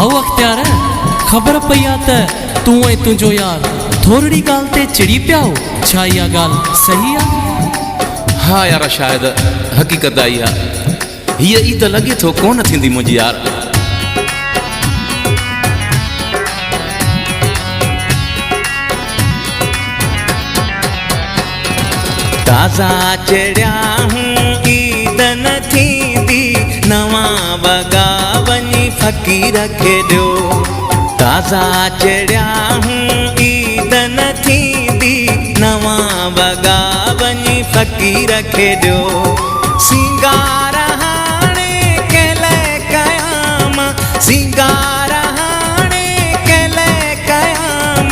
भाऊ अख्तियार खबर पई आ त तू ऐं तुंहिंजो यार थोरड़ी ॻाल्हि ते चिड़ी पिया हो, छा इहा ॻाल्हि सही आहे? हाँ यार, शायद हकीकत आई है। हीअ ईद लगे थो कोन थींदी मुंहिंजी यार। ताज़ा चढ़िया हूँ ईद न थींदी, नवां वॻा वञी फ़क़ीर खे ॾियो। ताज़ा चढ़िया हूँ ईद न थींदी, नवां वॻा वञी फ़क़ीर खे ॾियो। सिंगार हाणे कहिड़े कयाम, सिंगार हाणे कहिड़े कयाम,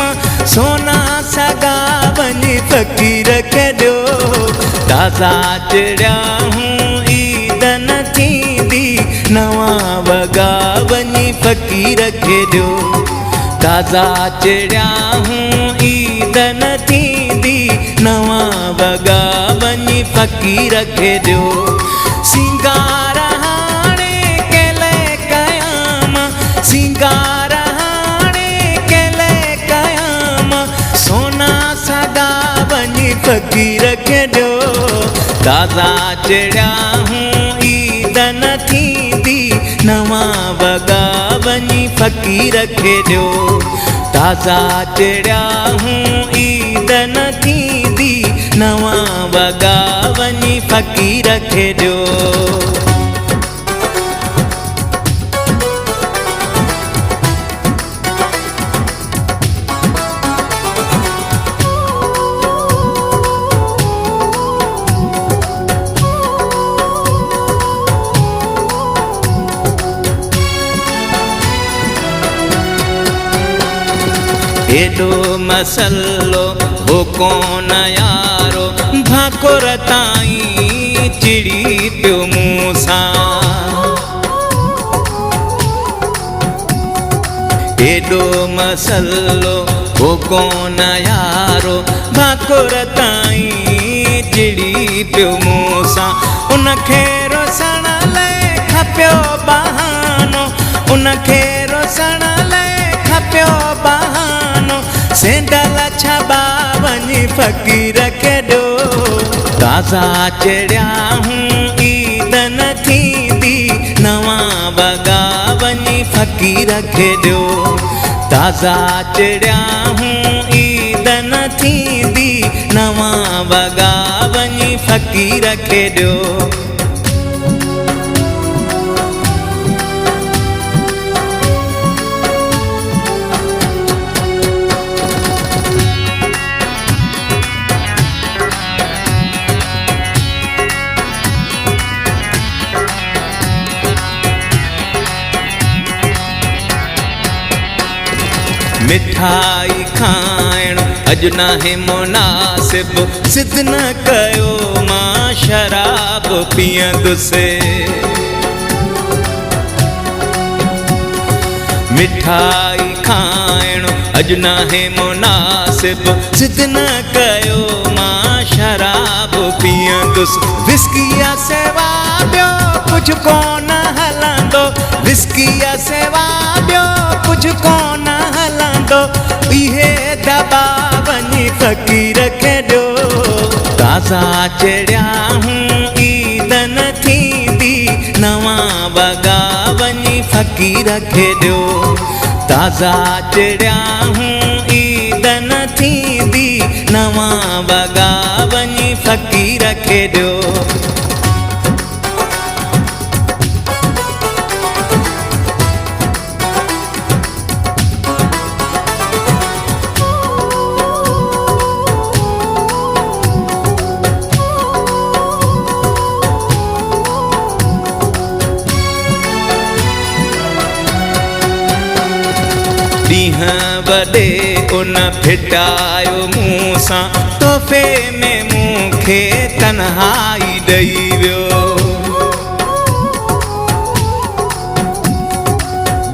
सोना सगा वञी फ़क़ीर खे ॾियो। ताज़ा चढ़िया हूँ ईद न थींदी, नवां वॻा वञी फ़क़ीर खे ॾियो। ताज़ा चढ़िया हूँ ईद न थींदी, नवां वॻा वञी फ़क़ीर खे ॾियो। सिंगार हाणे कहिड़े कयाम, सिंगार हाणे कहिड़े कयाम, सोना सगा वञी फ़क़ीर खे ॾियो। ताज़ा चढ़िया हूँ ईद न थींदी, नवां वॻा वञी फ़क़ीर खे ॾियो। ताज़ा चढ़िया हूँ ईद न थींदी, नवां वॻा वञी फ़क़ीर खे ॾियो। एॾो मसलो हो कोन यारो, भाकुर ताईं चिड़ी पियो मूं सां। एॾो मसलो हो कोन यारो, भाकुर ताईं चिड़ी पियो मूं सां। उनखे रोसण लाइ खपियो बहानो, उनखे रोसण लाइ खपियो बहानो, सेंडल छबा वञी फ़क़ीर खे ॾियो। ताज़ा चढ़िया हूँ ईद न थींदी, नवां वॻा वञी फ़क़ीर खे ॾियो। ताज़ा चढ़िया हूँ ईद न थींदी, नवां वॻा वञी फ़क़ीर खे ॾियो। मिठाई खाइण अॼु नाहे मुनासिब, सिद्ध न कयो मां शराब पीअंदुसि। मिठाई खाइण अॼु नाहे मुनासिब, सिद्ध न कयो मां शराब पीअंदुसि। विस्कीअ सेवा ॿियो कुझु कोन हलंदो, विस्कीअ सेवा ॿियो कुझु कोन हलंदो, इहे दॿा वञी फ़क़ीर खे ॾियो। ताज़ा चढ़िया हूँ ईद न थींदी, नवां वॻा वञी फ़क़ीर खे ॾियो। ताज़ा चढ़िया हूँ ईद न थींदी, नवां वॻा वञी फ़क़ीर खे ॾियो। ॾींहं वॾे उन फिटायो मूं सां, तोहफ़े में मूंखे तन्हाई ॾेई वियो।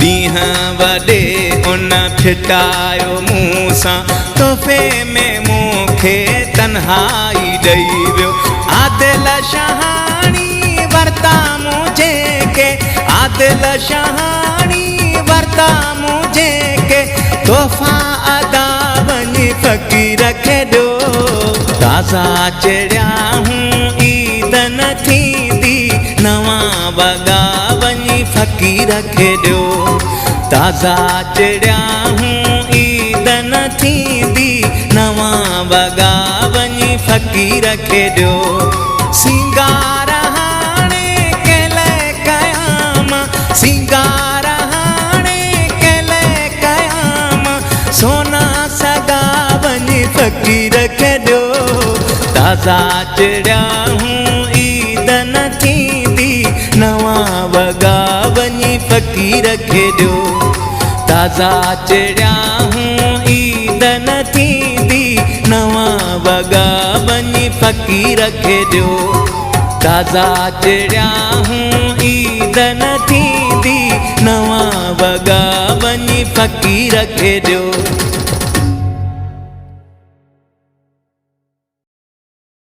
ॾींहं वॾे उन फिटायो मूं सां, तोहफ़े में मूंखे तन्हाई ॾेई वियो। आदिल शहाणी वरता मुझे के, आदिल शहाणी वरता मुझे के तोहफ़ा अदा वञी फ़क़ीर खे ॾियो ताज़ा चढ़िया हूं ईद न थींदी नवां वॻा वञी फ़क़ीर खे ॾियो ताज़ा चढ़िया हूं ईद न थींदी नवां वॻा वञी फ़क़ीर खे ॾियो सिंगार हाणे कल कयाम सिंगार हाणे कल कयाम सोना सगा वञी फ़क़ीर खे ॾियो ताज़ा चढ़िया हूं ईद न थींदी नवां वॻा वञी फ़क़ीर खे ॾियो ताज़ा चढ़िया हूं ईद न थींदी नवां वॻा वञी फ़क़ीर खे ॾियो ताज़ा चढ़िया हूं ईद न थींदी नवां वॻा वञी फ़क़ीर खे ॾियो